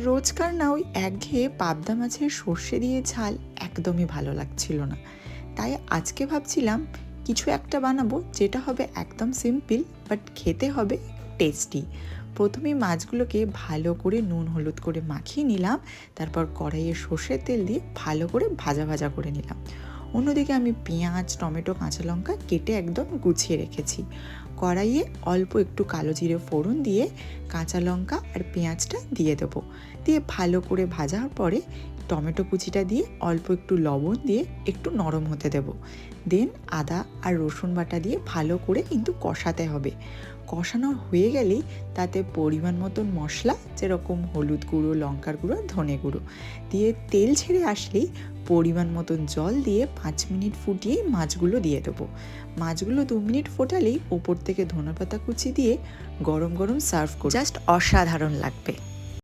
রোজকার না ওই একঘেয়ে পাবদা মাছের সর্ষে দিয়ে ঝাল একদমই ভালো লাগছিল না। তাই আজকে ভাবছিলাম কিছু একটা বানাবো যেটা হবে একদম সিম্পল বাট খেতে হবে টেস্টি। প্রথমেই মাছগুলোকে ভালো করে নুন হলুদ করে মাখিয়ে নিলাম, তারপর কড়াইয়ে সর্ষের তেল দিয়ে ভালো করে ভাজা ভাজা করে নিলাম। অন্যদিকে আমি পেঁয়াজ টমেটো কাঁচা লঙ্কা কেটে একদম গুছিয়ে রেখেছি। কড়াইয়ে অল্প একটু কালো জিরে ফোড়ন দিয়ে কাঁচা লঙ্কা আর পেঁয়াজটা দিয়ে দেবো। দিয়ে ভালো করে ভাজার পরে টমেটো কুচিটা দিয়ে অল্প একটু লবণ দিয়ে একটু নরম হতে দেব। দেন আদা আর রসুন বাটা দিয়ে ভালো করে কিন্তু কষাতে হবে। কষানো হয়ে গেলেই তাতে পরিমাণ মতন মশলা, যেরকম হলুদ গুঁড়ো, লঙ্কার গুঁড়ো, ধনে গুঁড়ো দিয়ে তেল ছেড়ে আসলেই পরিমাণ মতন জল দিয়ে 5 মিনিট ফুটিয়ে মাছগুলো দিয়ে দেবো। মাছগুলো 2 মিনিট ফোটালেই ওপর থেকে ধনেপাতা কুচি দিয়ে গরম গরম সার্ভ করব, জাস্ট অসাধারণ লাগবে।